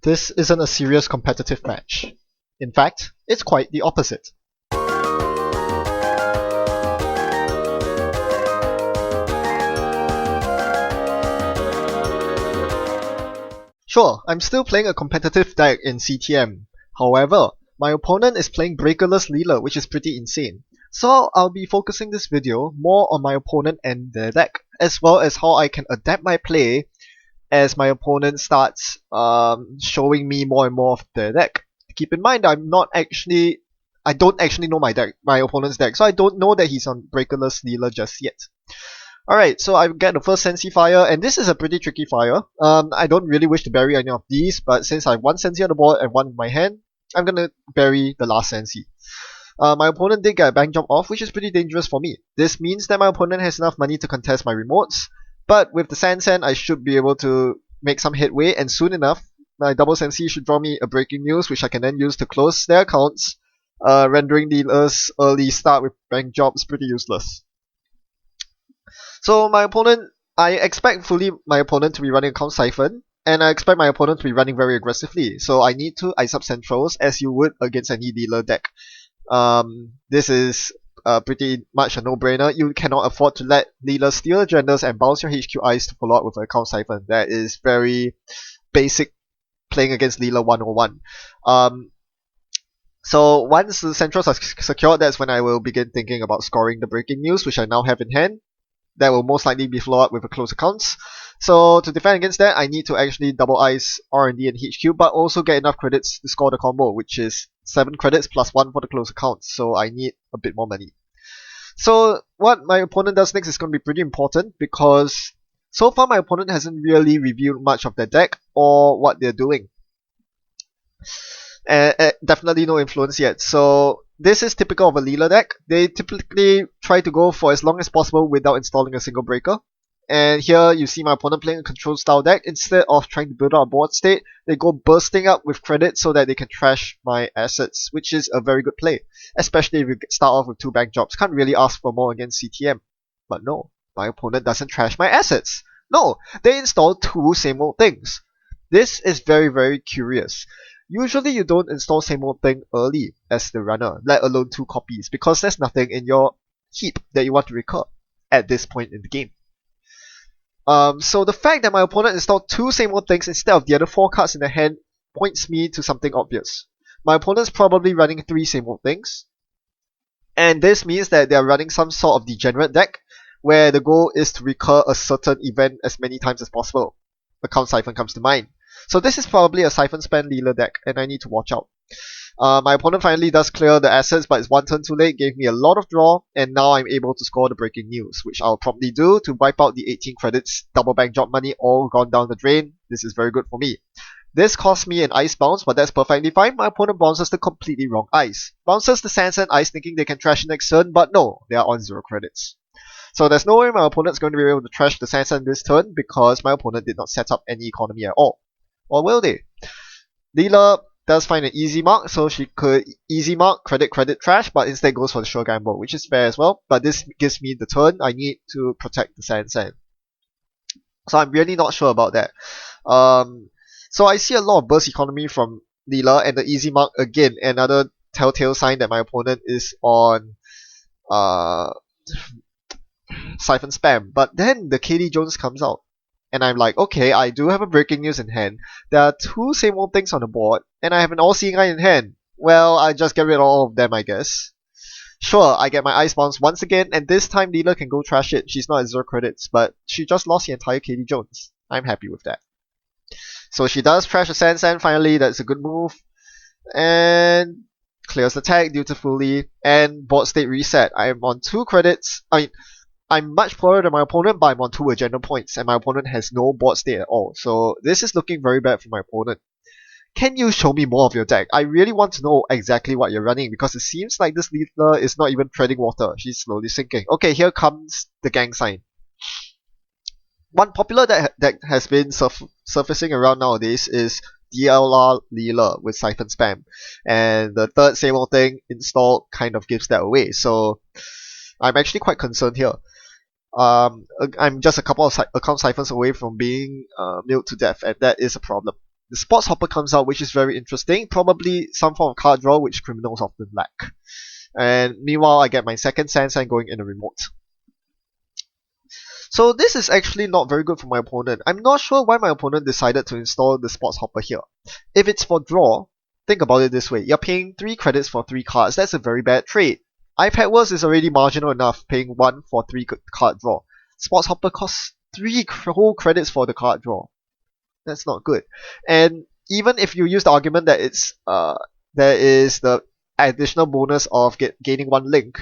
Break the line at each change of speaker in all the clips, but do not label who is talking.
This isn't a serious competitive match. In fact, it's quite the opposite. Sure, I'm still playing a competitive deck in CTM. However, my opponent is playing breakerless Leela, which is pretty insane. So I'll be focusing this video more on my opponent and their deck, as well as how I can adapt my play as my opponent starts showing me more and more of their deck. Keep in mind, I don't actually know my opponent's deck, so I don't know that he's on breakerless Leela just yet. Alright, so I get the first Sensi Fire, and this is a pretty tricky fire. I don't really wish to bury any of these, but since I have one Sensi on the board and one in my hand, I'm gonna bury the last Sensi. My opponent did get a bank job off, which is pretty dangerous for me. This means that my opponent has enough money to contest my remotes, but with the Sand, I should be able to make some headway, and soon enough, my double Sensi should draw me a breaking news, which I can then use to close their accounts, rendering Leela's early start with bank jobs pretty useless. So I expect my opponent to be running Account Siphon, and I expect my opponent to be running very aggressively. So I need to ice up Centrals as you would against any dealer deck. This is pretty much a no-brainer. You cannot afford to let Leela steal agendas and bounce your HQ Ice to follow up with an Account Siphon. That is very basic playing against Leela 101. So once the Centrals are secured, that's when I will begin thinking about scoring the breaking news, which I now have in hand. That will most likely be followed up with a close accounts. So to defend against that, I need to actually double ice R&D and HQ, but also get enough credits to score the combo, which is 7 credits plus 1 for the close accounts. So I need a bit more money. So what my opponent does next is going to be pretty important, because so far my opponent hasn't really revealed much of their deck or what they're doing. Definitely no influence yet. So this is typical of a Leela deck. They typically try to go for as long as possible without installing a single breaker. And here you see my opponent playing a control style deck. Instead of trying to build up a board state, they go bursting up with credit so that they can trash my assets, which is a very good play. Especially if you start off with 2 bank jobs. Can't really ask for more against CTM. But no, my opponent doesn't trash my assets. No, they install 2 same old things. This is very, very curious. Usually you don't install same old thing early as the runner, let alone 2 copies, because there's nothing in your heap that you want to recur at this point in the game. So the fact that my opponent installed 2 same old things instead of the other 4 cards in the hand points me to something obvious. My opponent's probably running 3 same old things, and this means that they're running some sort of degenerate deck where the goal is to recur a certain event as many times as possible. Account Siphon comes to mind. So this is probably a Siphon Spam Leela deck, and I need to watch out. My opponent finally does clear the assets, but it's 1 turn too late, gave me a lot of draw, and now I'm able to score the breaking news, which I'll probably do to wipe out the 18 credits, double bank job money, all gone down the drain. This is very good for me. This cost me an ice bounce, but that's perfectly fine. My opponent bounces the completely wrong ice. Bounces the Sand ice thinking they can trash next turn, but no, they are on 0 credits. So there's no way my opponent's going to be able to trash the Sand this turn because my opponent did not set up any economy at all. Or will they? Leela does find an easy mark, so she could easy mark, credit, trash, but instead goes for the sure gamble, which is fair as well. But this gives me the turn I need to protect the Sand. So I'm really not sure about that. So I see a lot of burst economy from Leela, and the easy mark again, another telltale sign that my opponent is on Siphon Spam. But then the KD Jones comes out. And I'm like, okay, I do have a breaking news in hand. There are 2 same old things on the board, and I have an all-seeing eye in hand. Well, I just get rid of all of them, I guess. Sure, I get my ice bounce once again, and this time Leela can go trash it. She's not at 0 credits, but she just lost the entire KD Jones. I'm happy with that. So she does trash a Sand finally, that's a good move. And clears the tag dutifully, and board state reset. I am on 2 credits. I'm much poorer than my opponent, but I'm on 2 agenda points, and my opponent has no board state at all. So this is looking very bad for my opponent. Can you show me more of your deck? I really want to know exactly what you're running, because it seems like this Leela is not even treading water. She's slowly sinking. Okay, here comes the gang sign. One popular deck that has been surfacing around nowadays is DLR Leela with Siphon Spam. And the third same old thing installed kind of gives that away. So I'm actually quite concerned here. I'm just a couple of account siphons away from being milled to death, and that is a problem. the Sports Hopper comes out, which is very interesting. Probably some form of card draw, which criminals often lack. And meanwhile, I get my second Sand Sign going in a remote. So this is actually not very good for my opponent. I'm not sure why my opponent decided to install the Sports Hopper here. If it's for draw, think about it this way. You're paying 3 credits for 3 cards. That's a very bad trade. iPad Worlds is already marginal enough, paying 1 for 3 card draw. Sports Hopper costs 3 whole credits for the card draw. That's not good. And even if you use the argument that there is the additional bonus of gaining 1 link,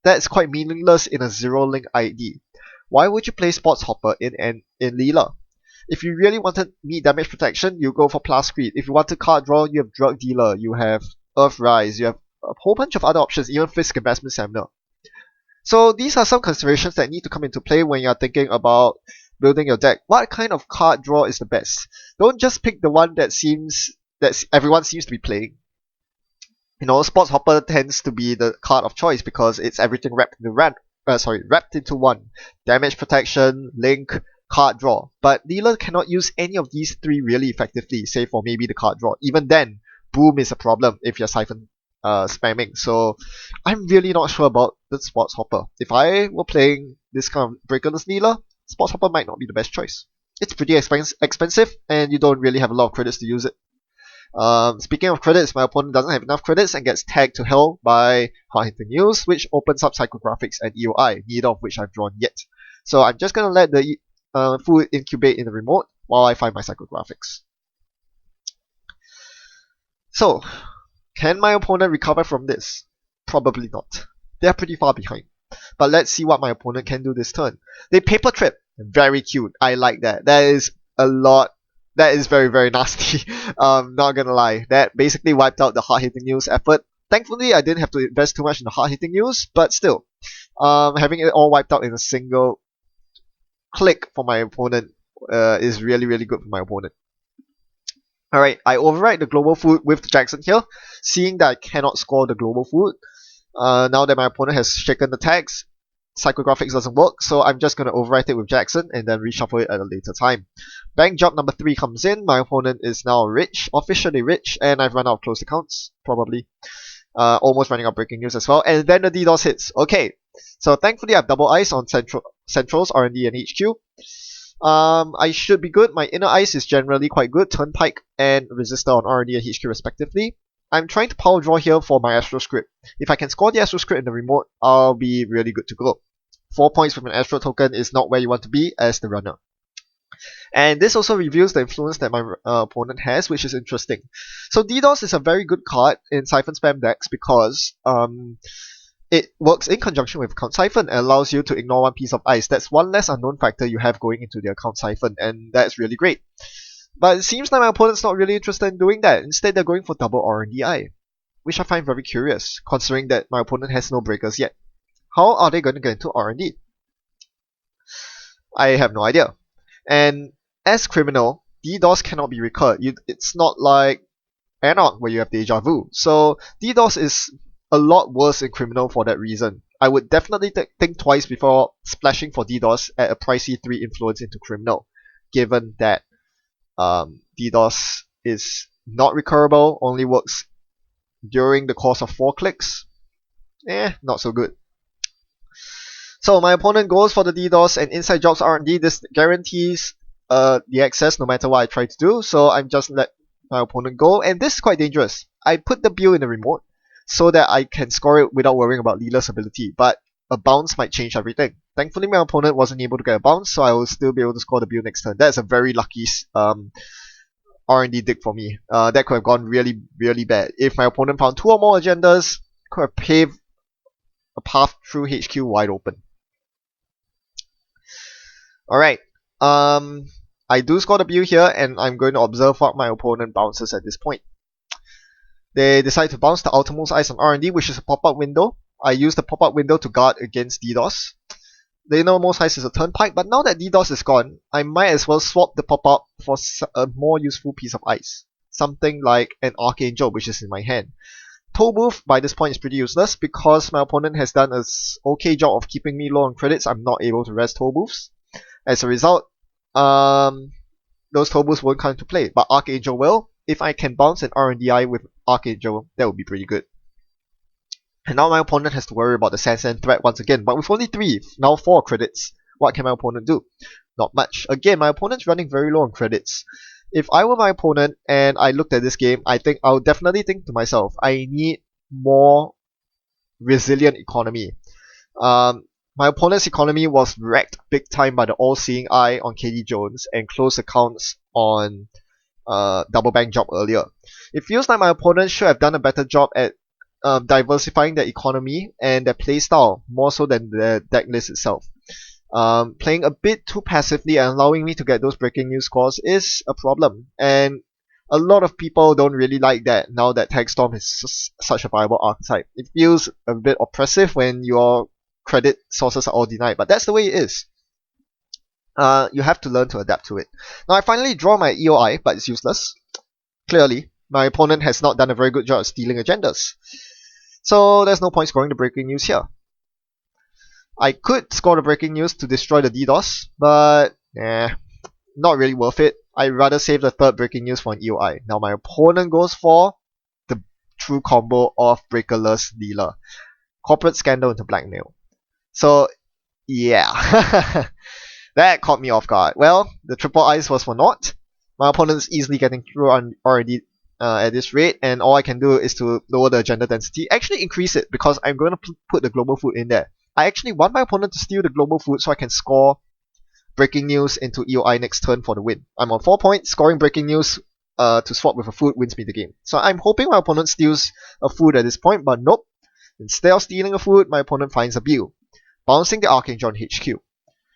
that's quite meaningless in a 0 link ID. Why would you play Sports Hopper in Leela? If you really wanted meat damage protection, you go for Plus Creed. If you wanted card draw, you have Drug Dealer, you have Earthrise, you have a whole bunch of other options, even Fisk Investment Seminar. So these are some considerations that need to come into play when you're thinking about building your deck. What kind of card draw is the best? Don't just pick the one that everyone seems to be playing. You know, Sports Hopper tends to be the card of choice because it's everything wrapped into one. Damage protection, link, card draw. But Leela cannot use any of these 3 really effectively, save for maybe the card draw. Even then, boom is a problem if you're siphon spamming. So I'm really not sure about the Sports Hopper. If I were playing this kind of breakerless Leela, Sports Hopper might not be the best choice. It's pretty expensive and you don't really have a lot of credits to use it. Speaking of credits, my opponent doesn't have enough credits and gets tagged to hell by hard-hitting news, which opens up psychographics and EOI, neither of which I've drawn yet. So I'm just going to let the food incubate in the remote while I find my psychographics. So, can my opponent recover from this? Probably not. They're pretty far behind. But let's see what my opponent can do this turn. They paper trip. Very cute. I like that. That is a lot. That is very, very nasty. Not gonna lie. That basically wiped out the hard-hitting news effort. Thankfully, I didn't have to invest too much in the hard-hitting news, but still. Having it all wiped out in a single click for my opponent is really, really good for my opponent. Alright, I override the global food with Jackson here, seeing that I cannot score the global food. Now that my opponent has shaken the tags, psychographics doesn't work, so I'm just going to overwrite it with Jackson and then reshuffle it at a later time. Bank job number 3 comes in, my opponent is now rich, officially rich, and I've run out of closed accounts, probably. Almost running out of breaking news as well, and then the DDoS hits. Okay, so thankfully I have double ice on Centrals, R&D and HQ. I should be good. My inner ice is generally quite good, Turnpike and Resistor on R&D and HQ respectively. I'm trying to power draw here for my Astro Script. If I can score the Astro Script in the remote, I'll be really good to go. 4 points from an Astro token is not where you want to be as the runner. And this also reveals the influence that my opponent has, which is interesting. So DDoS is a very good card in Siphon Spam decks because it works in conjunction with Account Siphon and allows you to ignore 1 piece of ice. That's one less unknown factor you have going into the Account Siphon, and that's really great. But it seems like my opponent's not really interested in doing that. Instead, they're going for double R&DI, which I find very curious, considering that my opponent has no breakers yet. How are they going to get into R&D? I have no idea. And as criminal, DDoS cannot be recurred. It's not like Anarch where you have deja vu. So DDoS is a lot worse in criminal for that reason. I would definitely think twice before splashing for DDoS at a pricey 3 influence into criminal, given that DDoS is not recurrable, only works during the course of 4 clicks. Not so good. So my opponent goes for the DDoS and inside jobs R&D. This guarantees the access no matter what I try to do, so I'm just let my opponent go, and this is quite dangerous. I put the Bill in the remote so that I can score it without worrying about Leela's ability, but a bounce might change everything. Thankfully, my opponent wasn't able to get a bounce, so I will still be able to score the Bill next turn. That's a very lucky R&D dig for me. That could have gone really, really bad. If my opponent found 2 or more agendas, could have paved a path through HQ wide open. Alright, I do score the Bill here, and I'm going to observe what my opponent bounces at this point. They decide to bounce the outermost ice on R&D, which is a pop-up window. I use the pop-up window to guard against DDoS. The innermost ice is a Turnpike, but now that DDoS is gone, I might as well swap the pop-up for a more useful piece of ice. Something like an Archangel, which is in my hand. Toll Booth by this point is pretty useless because my opponent has done an okay job of keeping me low on credits. I'm not able to rest Toll Booths. As a result, those Tobus won't come into play, but Archangel will. If I can bounce an RNDI with Archangel, that would be pretty good. And now my opponent has to worry about the Sansan threat once again, but with only 3, now 4 credits, what can my opponent do? Not much. Again, my opponent's running very low on credits. If I were my opponent and I looked at this game, I think I would definitely think to myself, I need more resilient economy. My opponent's economy was wrecked big time by the all-seeing eye on KD Jones and close accounts on double bank job earlier. It feels like my opponent should have done a better job at diversifying their economy and their playstyle more so than the deck list itself. Playing a bit too passively and allowing me to get those breaking news scores is a problem, and a lot of people don't really like that now that Tagstorm is such a viable archetype. It feels a bit oppressive when your credit sources are all denied, but that's the way it is. You have to learn to adapt to it. Now I finally draw my EOI, but it's useless. Clearly, my opponent has not done a very good job of stealing agendas. So there's no point scoring the breaking news here. I could score the breaking news to destroy the DDoS, but not really worth it. I'd rather save the third breaking news for an EOI. Now my opponent goes for the true combo of Breakerless Leela. Corporate scandal into blackmail. So yeah, that caught me off guard. Well, the triple eyes was for naught. My opponent's easily getting through already at this rate, and all I can do is to lower the agenda density. Actually increase it, because I'm going to put the global food in there. I actually want my opponent to steal the global food so I can score breaking news into EOI next turn for the win. I'm on 4 points. Scoring breaking news to swap with a food wins me the game. So I'm hoping my opponent steals a food at this point, but nope. Instead of stealing a food, my opponent finds a Bill, bouncing the Archangel on HQ.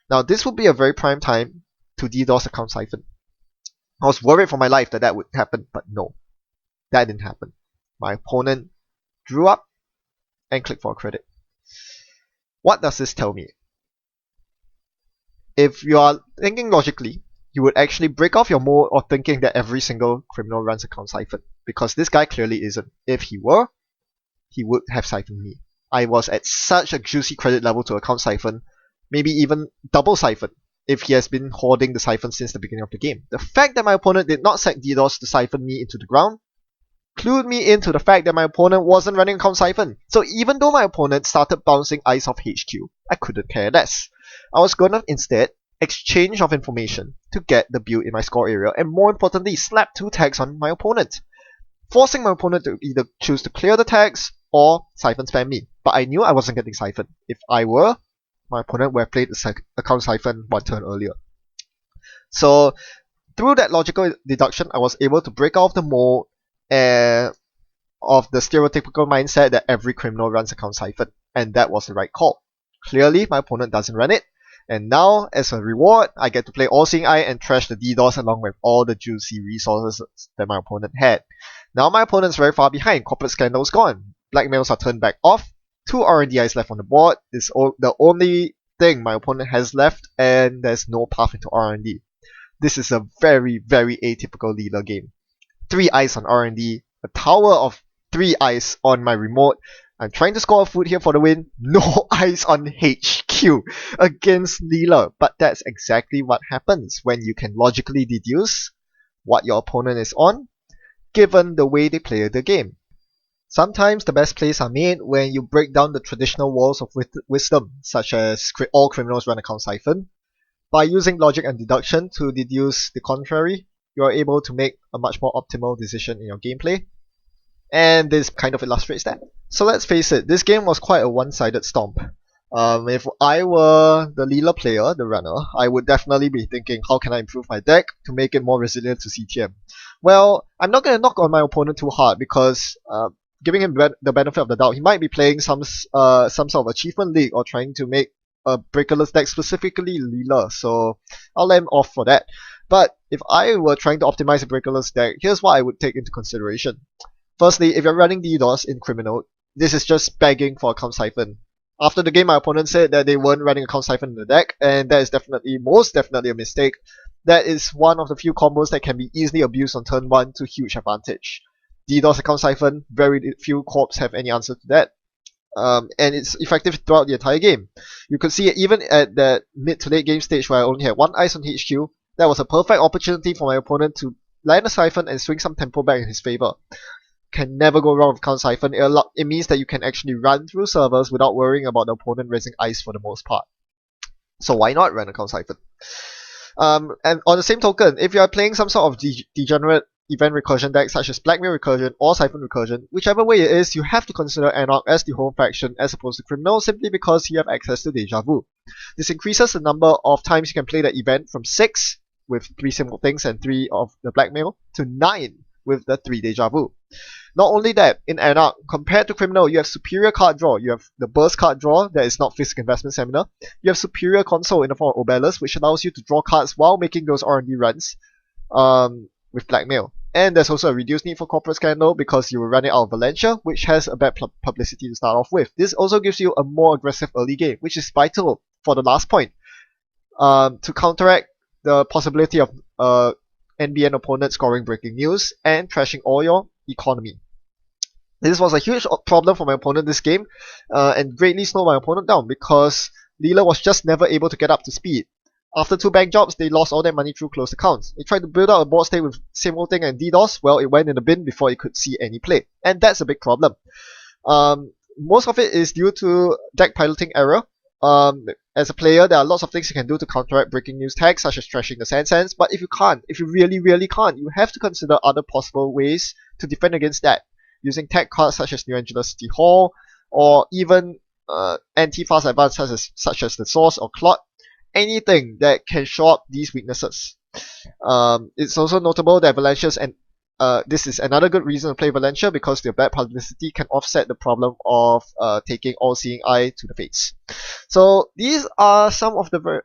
Now this would be a very prime time to DDoS account siphon. I was worried for my life that that would happen, but no. That didn't happen. My opponent drew up and clicked for a credit. What does this tell me? If you are thinking logically, you would actually break off your mode of thinking that every single criminal runs account siphon, because this guy clearly isn't. If he were, he would have siphoned me. I was at such a juicy credit level to account siphon, maybe even double siphon, if he has been hoarding the siphon since the beginning of the game. The fact that my opponent did not set DDoS to siphon me into the ground clued me into the fact that my opponent wasn't running account siphon. So even though my opponent started bouncing ice off HQ, I couldn't care less. I was gonna instead exchange of information to get the build in my score area, and more importantly, slap 2 tags on my opponent, forcing my opponent to either choose to clear the tags or siphon spam me. But I knew I wasn't getting siphon. If I were, my opponent would have played the account siphon 1 turn earlier. So through that logical deduction, I was able to break off the mold of the stereotypical mindset that every criminal runs account siphon, and that was the right call. Clearly, my opponent doesn't run it, and now, as a reward, I get to play All-Seeing Eye and trash the DDoS along with all the juicy resources that my opponent had. Now my opponent's very far behind. Corporate scandal's gone. Blackmails are turned back off. 2 RNDIs left on the board. It's the only thing my opponent has left, and there's no path into RND. This is a very, very atypical Leela game. 3 eyes on R&D, a tower of 3 eyes on my remote. I'm trying to score a food here for the win. No eyes on HQ against Leela. But that's exactly what happens when you can logically deduce what your opponent is on, given the way they play the game. Sometimes the best plays are made when you break down the traditional walls of wisdom, such as all criminals run account siphon. By using logic and deduction to deduce the contrary, you are able to make a much more optimal decision in your gameplay, and this kind of illustrates that. So let's face it, this game was quite a one-sided stomp. If I were the Leela player, the runner, I would definitely be thinking, how can I improve my deck to make it more resilient to CTM? Well, I'm not going to knock on my opponent too hard, because giving him the benefit of the doubt, he might be playing some sort of achievement league or trying to make a breakerless deck, specifically Leela, so I'll let him off for that. But if I were trying to optimize a breakerless deck, here's what I would take into consideration. Firstly, if you're running DDoS in Criminal, this is just begging for account siphon. After the game, my opponent said that they weren't running account siphon in the deck, and that is most definitely a mistake. That is one of the few combos that can be easily abused on turn 1 to huge advantage. DDoS account siphon, very few corps have any answer to that. And it's effective throughout the entire game. You could see it even at that mid to late game stage where I only had 1 ice on HQ. That was a perfect opportunity for my opponent to land a Siphon and swing some tempo back in his favor. Can never go wrong with Count Siphon. It means that you can actually run through servers without worrying about the opponent raising ice for the most part. So why not run a Count Siphon? And on the same token, if you are playing some sort of degenerate event recursion deck such as Blackmail recursion or Siphon recursion, whichever way it is, you have to consider Anarch as the home faction as opposed to Criminal simply because you have access to Deja Vu. This increases the number of times you can play the event from 6 with 3 simple things and 3 of the Blackmail to 9 with the 3 Deja Vu. Not only that, in Anarch, compared to Criminal, you have superior card draw. You have the burst card draw that is not Fisk Investment Seminar. You have superior console in the form of Obelus, which allows you to draw cards while making those R&D runs with Blackmail. And there's also a reduced need for Corporate Scandal because you will run it out of Valencia, which has a bad publicity to start off with. This also gives you a more aggressive early game, which is vital for the last point, to counteract the possibility of NBN opponent scoring breaking news and trashing all your economy. This was a huge problem for my opponent this game, and greatly slowed my opponent down because Leela was just never able to get up to speed. After 2 bank jobs, they lost all their money through closed accounts. They tried to build out a board state with same old thing and DDoS, well, it went in the bin before it could see any play. And that's a big problem. Most of it is due to deck piloting error. As a player, there are lots of things you can do to counteract breaking news tags, such as trashing the Sand Sands, but if you really can't, you have to consider other possible ways to defend against that, using tag cards such as New Angeles City Hall, or even anti-fast advance such as the Source or Clot, anything that can show up these weaknesses. It's also notable that Valencia's and this is another good reason to play Valencia because their bad publicity can offset the problem of taking All-Seeing Eye to the face. So these are some of the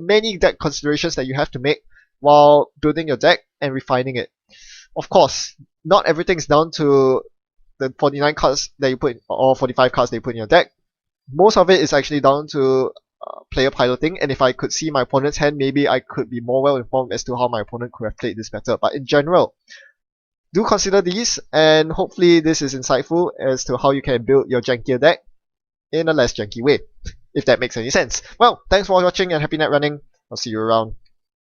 many deck considerations that you have to make while building your deck and refining it. Of course, not everything's down to the 49 cards that you put in, or 45 cards that you put in your deck. Most of it is actually down to player piloting, and if I could see my opponent's hand, maybe I could be more well informed as to how my opponent could have played this better. But in general, do consider these, and hopefully this is insightful as to how you can build your jankier deck in a less janky way, if that makes any sense. Well, thanks for watching and happy net running. I'll see you around.